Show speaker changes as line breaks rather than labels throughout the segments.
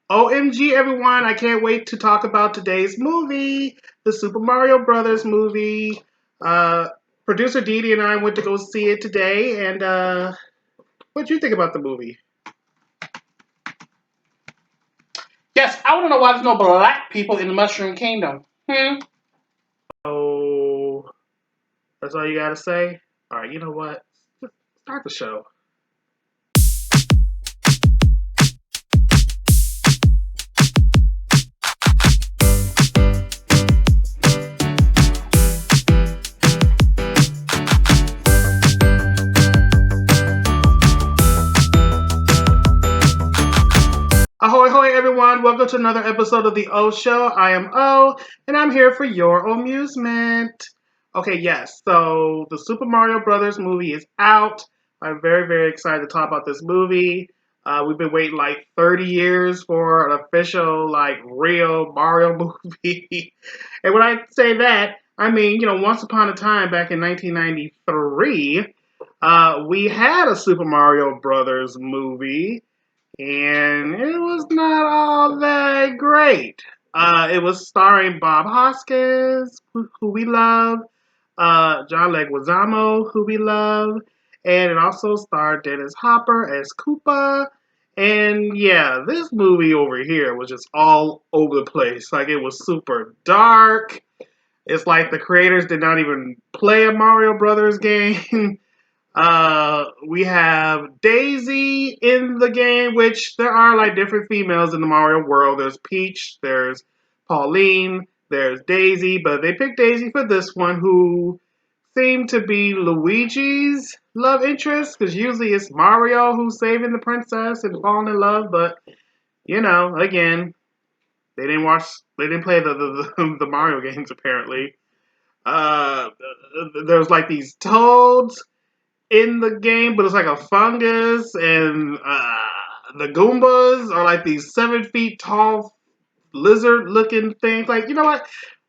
OMG, everyone, I can't wait to talk about today's movie, the Super Mario Brothers movie. Uh, Producer Dee and I went to go see it today, and what do you think about the movie? Yes, I want to know why there's no black people in the Mushroom Kingdom. Oh, that's all you gotta say? Alright, you know what? Just start the show. Ahoy, hoy, everyone. Welcome to another episode of The O Show. I am O, and I'm here for your amusement. Okay, yes, so the Super Mario Brothers movie is out. I'm very, very excited to talk about this movie. We've been waiting like 30 years for an official, like, real Mario movie. And when I say that, I mean, once upon a time back in 1993, we had a Super Mario Brothers movie and it was not all that great. It was starring Bob Hoskins, who we love, John Leguizamo, who we love, and it also starred Dennis Hopper as Koopa. And yeah, this movie over here was just all over the place. Like it was super dark. It's like the creators did not even play a Mario Brothers game. We have Daisy in the game, which there are like different females in the Mario world. There's Peach, there's Pauline, there's Daisy, but they picked Daisy for this one, who seemed to be Luigi's love interest, because usually it's Mario who's saving the princess and falling in love. But again, they didn't play the Mario games apparently. Uh, there's like these toads in the game, but it's like a fungus, and the Goombas are like these 7 feet tall lizard looking things. Like, you know what?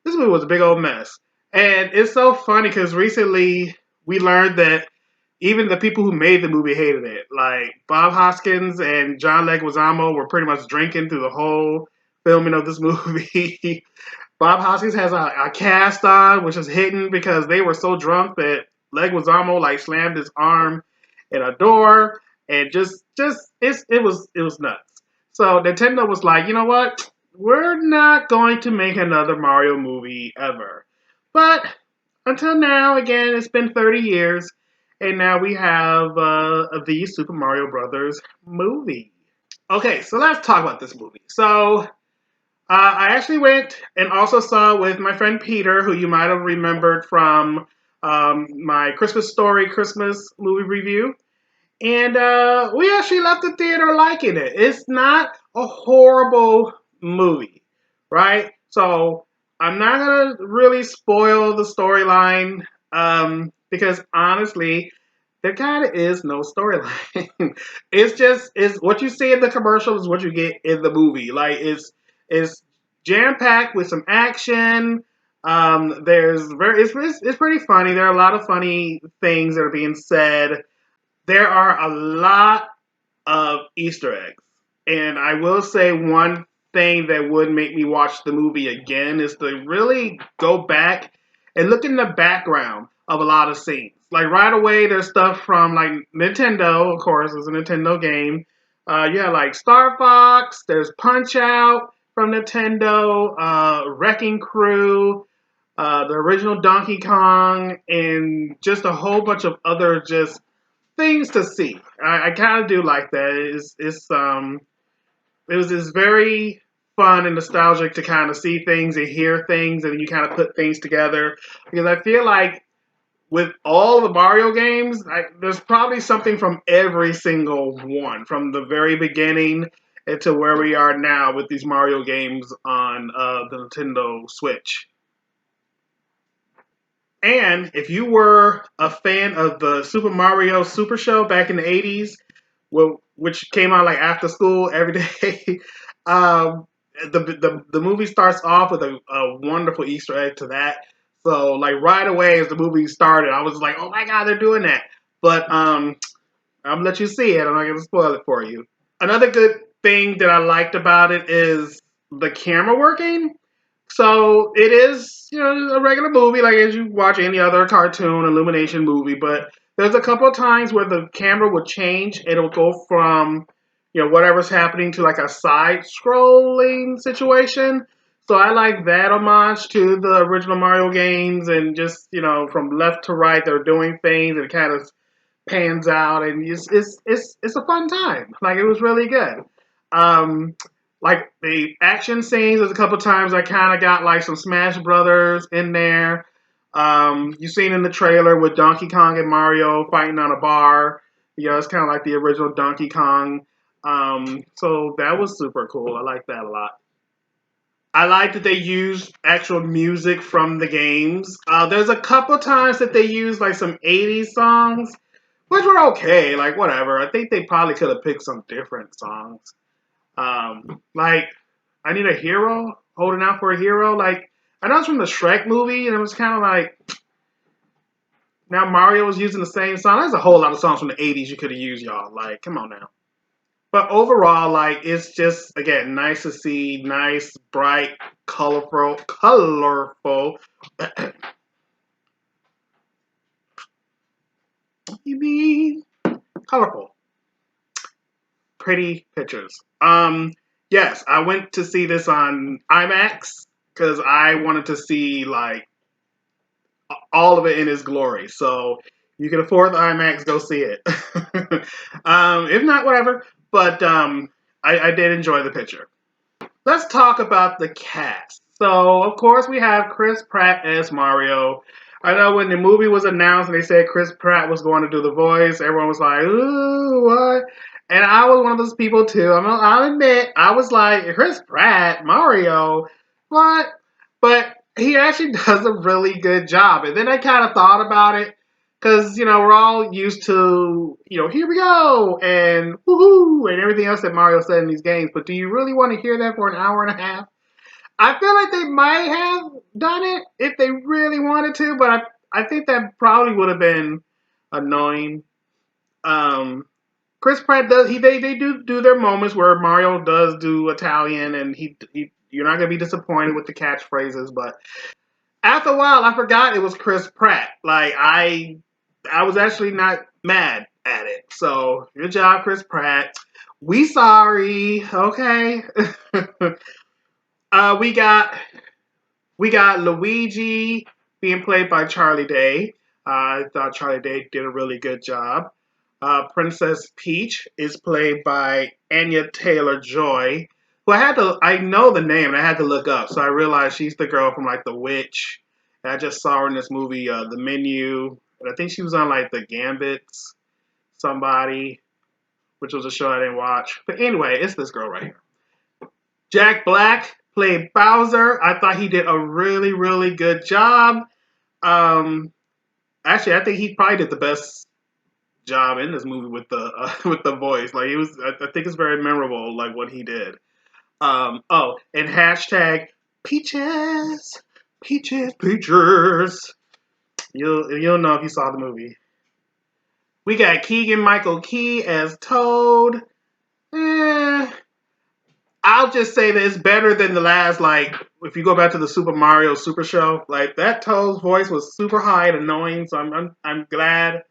This movie was a big old mess. And it's so funny because recently we learned that even the people who made the movie hated it. Like, Bob Hoskins and John Leguizamo were pretty much drinking through the whole filming of this movie. Bob Hoskins has a cast on, which is hidden because they were so drunk that Leguizamo like slammed his arm in a door, and it was nuts. So Nintendo was like, you know what? We're not going to make another Mario movie ever. But until now, again, it's been 30 years, and now we have the Super Mario Brothers movie. Okay, so let's talk about this movie. So I actually went and also saw with my friend Peter, who you might have remembered from my Christmas Story Christmas movie review. And we actually left the theater liking it. It's not a horrible movie, right? So I'm not going to really spoil the storyline because honestly, there kind of is no storyline. It's what you see in the commercial is what you get in the movie. Like it's jam packed with some action. It's pretty funny. There are a lot of funny things that are being said. There are a lot of Easter eggs, and I will say one thing that would make me watch the movie again is to really go back and look in the background of a lot of scenes. Like right away, there's stuff from like Nintendo, of course, it's a Nintendo game. Yeah, like Star Fox. There's Punch Out from Nintendo, Wrecking Crew, the original Donkey Kong, and just a whole bunch of other just things to see. I kind of do like that. It was just very fun and nostalgic to kind of see things and hear things, and you kind of put things together. Because I feel like with all the Mario games, there's probably something from every single one, from the very beginning to where we are now with these Mario games on the Nintendo Switch. And if you were a fan of the Super Mario Super Show back in the 80s, well, which came out like after school every day, um, the movie starts off with a wonderful Easter egg to that. So like right away as the movie started, I was like, oh my god, they're doing that. But I'm gonna let you see it. I'm not gonna spoil it for you. Another good thing that I liked about it is the camera working. So it is, a regular movie, like as you watch any other cartoon illumination movie, but there's a couple of times where the camera would change. It'll go from, whatever's happening to like a side scrolling situation. So I like that homage to the original Mario games and just, from left to right, they're doing things and it kind of pans out and it's a fun time. Like it was really good. Um, like the action scenes, there's a couple times I kind of got like some Smash Brothers in there. You seen in the trailer with Donkey Kong and Mario fighting on a bar. It's kind of like the original Donkey Kong. So that was super cool. I like that a lot. I like that they use actual music from the games. There's a couple times that they use like some 80s songs, which were okay, like whatever. I think they probably could have picked some different songs. Like I Need a Hero, Holding Out for a Hero. Like I know it's from the Shrek movie, and it was kind of like now Mario was using the same song. There's a whole lot of songs from the '80s you could have used, y'all. Like, come on now. But overall, like it's just again nice to see, nice, bright, colorful. You mean colorful? Pretty pictures. Yes, I went to see this on IMAX because I wanted to see like all of it in its glory. So you can afford the IMAX, go see it. If not, whatever. But I did enjoy the picture. Let's talk about the cast. So, of course, we have Chris Pratt as Mario. I know when the movie was announced and they said Chris Pratt was going to do the voice, everyone was like, ooh, what? And I was one of those people too. I'll admit, I was like, Chris Pratt, Mario, what? But he actually does a really good job. And then I kind of thought about it because, we're all used to, here we go and woohoo and everything else that Mario said in these games. But do you really want to hear that for an hour and a half? I feel like they might have done it if they really wanted to, but I think that probably would have been annoying. Um, Chris Pratt does they do their moments where Mario does do Italian, and he you're not gonna be disappointed with the catchphrases, but after a while I forgot it was Chris Pratt. Like I was actually not mad at it. So good job, Chris Pratt. We sorry, okay. uh, we got We got Luigi being played by Charlie Day. I thought Charlie Day did a really good job. Princess Peach is played by Anya Taylor-Joy, who I know the name and I had to look up, so I realized she's the girl from like The Witch. And I just saw her in this movie, The Menu, and I think she was on like The Gambits, somebody, which was a show I didn't watch. But anyway, it's this girl right here. Jack Black played Bowser. I thought he did a really, really good job. Um, Actually, I think he probably did the best job in this movie with the with the voice. Like it was, I think it's very memorable, like what he did. Oh, and hashtag peaches, peaches, peaches. You'll know if you saw the movie. We got Keegan Michael Key as Toad. Eh, I'll just say that it's better than the last, like, if you go back to the Super Mario Super Show, like, that Toad's voice was super high and annoying, so I'm glad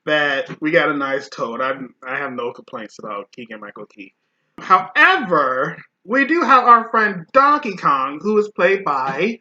that we got a nice Toad. I have no complaints about Keegan Michael Key. However, we do have our friend Donkey Kong, who is played by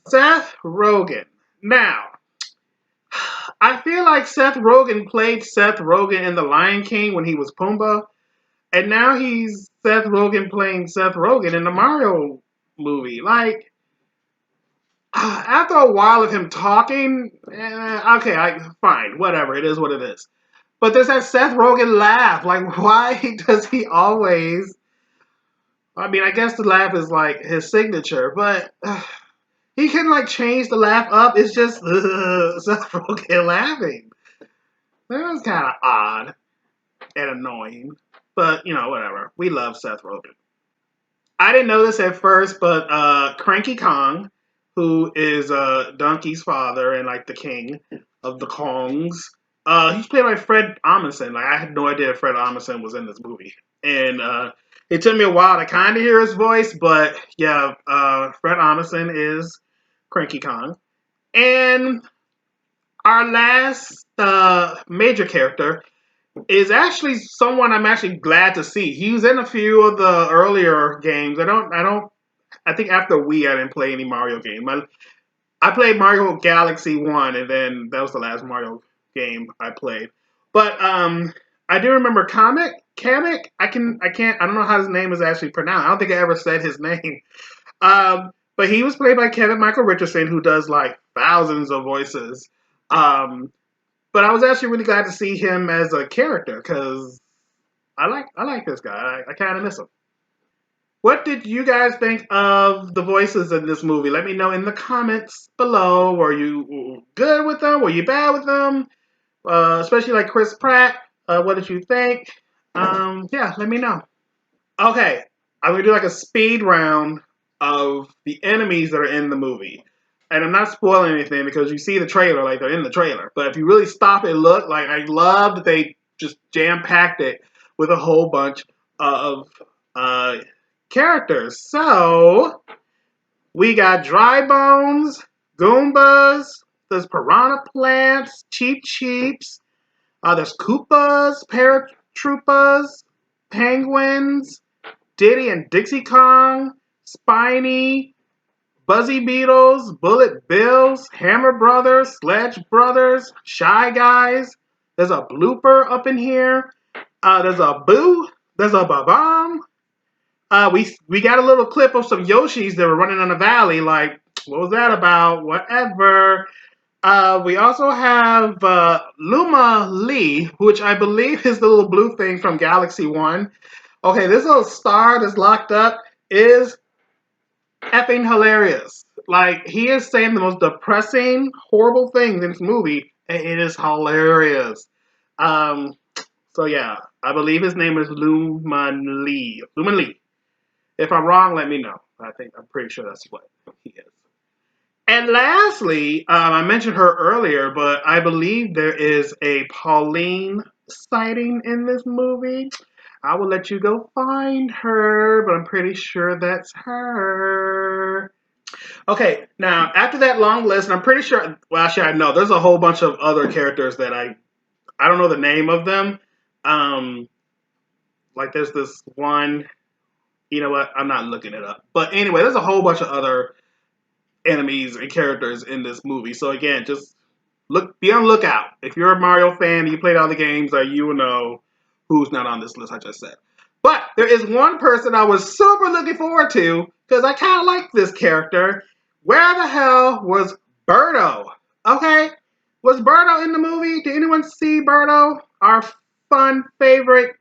Seth Rogen. Now, I feel like Seth Rogen played Seth Rogen in The Lion King when he was Pumbaa. And now he's Seth Rogen playing Seth Rogen in the Mario movie. Like, after a while of him talking, okay, fine, whatever, it is what it is. But there's that Seth Rogen laugh. Like, why does he always? I mean, I guess the laugh is like his signature, but he can like change the laugh up. It's just Seth Rogen laughing. That was kind of odd and annoying. But, whatever. We love Seth Rogen. I didn't know this at first, but Cranky Kong, who is Donkey's father and like the king of the Kongs, He's played by Fred Armisen. Like I had no idea Fred Armisen was in this movie, and it took me a while to kind of hear his voice. But yeah, Fred Armisen is Cranky Kong, and our last major character is actually someone I'm actually glad to see. He was in a few of the earlier games. I think after Wii, I didn't play any Mario game. I played Mario Galaxy 1, and then that was the last Mario game I played. But I do remember Kamek. I don't know how his name is actually pronounced. I don't think I ever said his name. But he was played by Kevin Michael Richardson, who does like thousands of voices. Um, but I was actually really glad to see him as a character because I like this guy. I kind of miss him. What did you guys think of the voices in this movie? Let me know in the comments below. Were you good with them? Were you bad with them? Especially like Chris Pratt. What did you think? Yeah, let me know. Okay, I'm gonna do like a speed round of the enemies that are in the movie. And I'm not spoiling anything because you see the trailer, like they're in the trailer. But if you really stop and look, like I love that they just jam packed it with a whole bunch of uh, characters. So we got Dry Bones, Goombas, there's Piranha Plants, Cheap Cheeps, there's Koopas, Paratroopas, Penguins, Diddy and Dixie Kong, Spiny, Buzzy Beetles, Bullet Bills, Hammer Brothers, Sledge Brothers, Shy Guys. There's a blooper up in here. There's a Boo. There's a Ba-Bomb. We got a little clip of some Yoshis that were running in a valley. Like, what was that about? Whatever. We also have Luma Lee, which I believe is the little blue thing from Galaxy 1. Okay, this little star that's locked up is effing hilarious. Like, he is saying the most depressing, horrible things in this movie, and it is hilarious. Um, so yeah, I believe his name is Luman Lee. Luman Lee. If I'm wrong, let me know. I'm pretty sure that's what he is. And lastly, I mentioned her earlier, but I believe there is a Pauline sighting in this movie. I will let you go find her, but I'm pretty sure that's her. Okay, now after that long list, and I'm pretty sure. Well, actually, I know there's a whole bunch of other characters that I don't know the name of them. Um, like there's this one. You know what? I'm not looking it up. But anyway, there's a whole bunch of other enemies and characters in this movie. So again, just be on the lookout. If you're a Mario fan, you played all the games, you will know who's not on this list I just said. But there is one person I was super looking forward to because I kind of like this character. Where the hell was Birdo? Okay, was Birdo in the movie? Did anyone see Birdo? Our fun favorite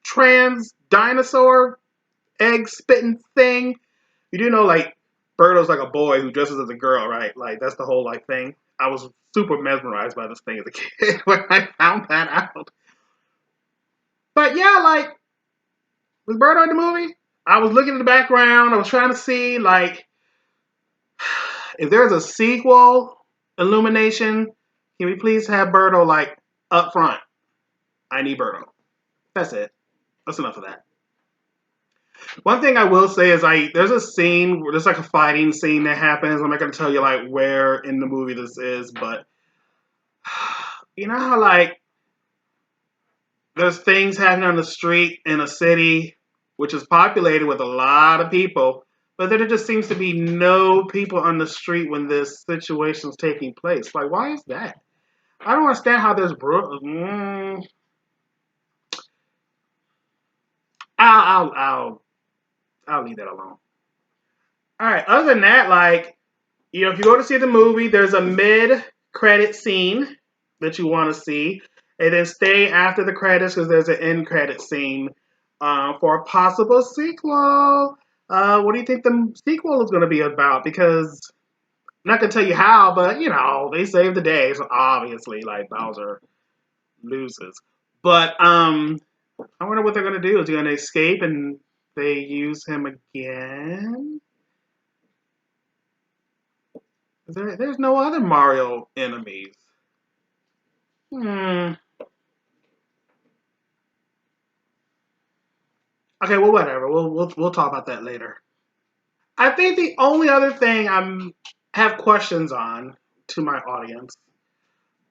trans dinosaur egg spitting thing. You do know like Birdo's like a boy who dresses as a girl, right? Like that's the whole like thing. I was super mesmerized by this thing as a kid when I found that out. But yeah, like was Birdo in the movie? I was looking in the background. I was trying to see like if there's a sequel, Illumination. Can we please have Birdo like up front? I need Birdo. That's it. That's enough of that. One thing I will say is there's a scene where there's like a fighting scene that happens. I'm not gonna tell you like where in the movie this is, but you know how like there's things happening on the street in a city which is populated with a lot of people, but there just seems to be no people on the street when this situation is taking place. Like, why is that? I don't understand how there's I'll I'll I'll I'll leave that alone. All right. Other than that, like if you go to see the movie, there's a mid-credit scene that you want to see, and then stay after the credits because there's an end-credit scene for a possible sequel. What do you think the sequel is going to be about? Because I'm not going to tell you how, but they saved the day, so obviously, like Bowser loses. But I wonder what they're going to do. Is he going to escape and they use him again? There's no other Mario enemies. Hmm. Okay, well, whatever. We'll talk about that later. I think the only other thing I'm have questions on to my audience,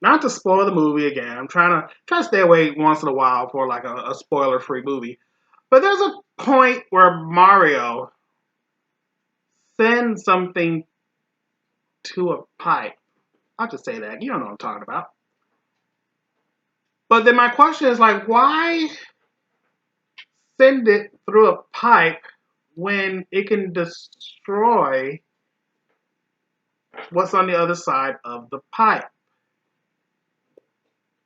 not to spoil the movie again. I'm trying to stay away once in a while for like a spoiler free movie. But there's a point where Mario sends something to a pipe. I'll just say that. You don't know what I'm talking about. But then my question is like, why send it through a pipe when it can destroy what's on the other side of the pipe?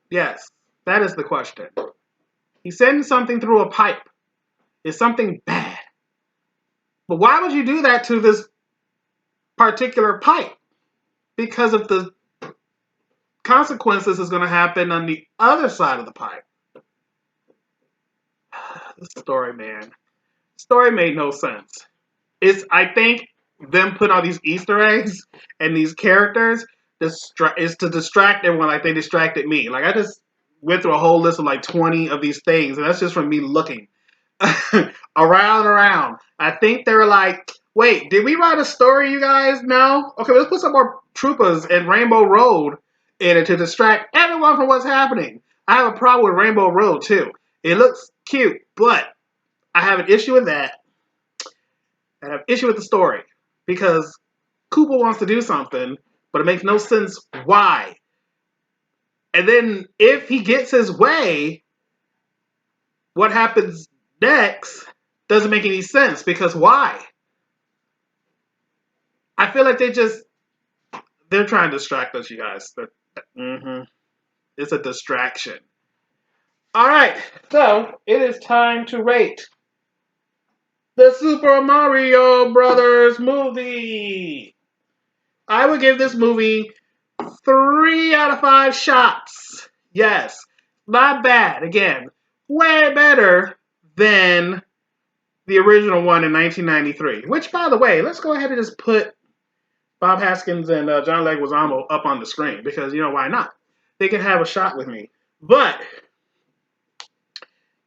Yes, that is the question. He sends something through a pipe. It's something bad. But why would you do that to this particular pipe? Because of the consequences is going to happen on the other side of the pipe. The story, man. Story made no sense. I think them put all these Easter eggs and these characters is to distract everyone like they distracted me. Like I just went through a whole list of like 20 of these things, and that's just from me looking around and around. I think they were like, wait, did we write a story, you guys? No? Okay, let's put some more troopers in Rainbow Road in it to distract everyone from what's happening. I have a problem with Rainbow Road too. It looks cute, but I have an issue with that. I have an issue with the story because Koopa wants to do something, but it makes no sense why. And then if he gets his way, what happens next doesn't make any sense because why? I feel like they're trying to distract us, you guys. It's a distraction. All right, so it is time to rate the Super Mario Brothers movie. I would give this movie 3 out of 5 shots. Yes, not bad. Again, way better than the original one in 1993. Which, by the way, let's go ahead and just put Bob Haskins and John Leguizamo up on the screen because why not? They can have a shot with me. But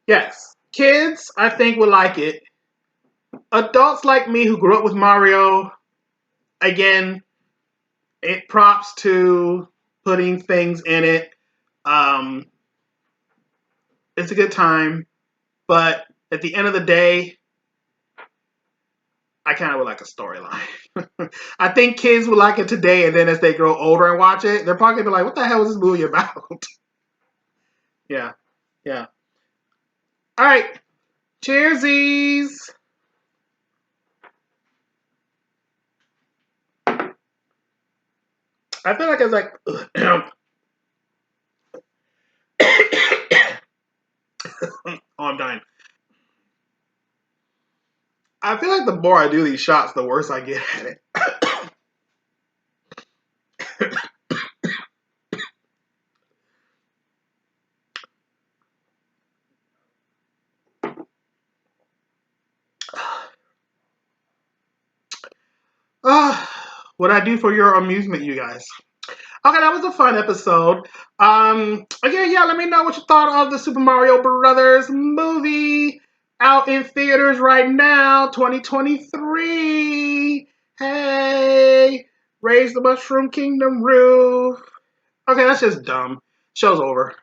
yes, kids I think would like it. Adults like me who grew up with Mario, again, it props to putting things in it. Um, it's a good time, but at the end of the day, I kind of would like a storyline. I think kids would like it today, and then as they grow older and watch it, they're probably gonna be like, "What the hell is this movie about?" Yeah, yeah. All right, cheersies. I feel like it's like, oh, I'm dying. I feel like the more I do these shots, the worse I get at it. What I do for your amusement, you guys. Okay, that was a fun episode. Again, yeah, let me know what you thought of the Super Mario Brothers movie out in theaters right now, 2023. Hey, raise the Mushroom Kingdom roof. Okay, that's just dumb. Show's over.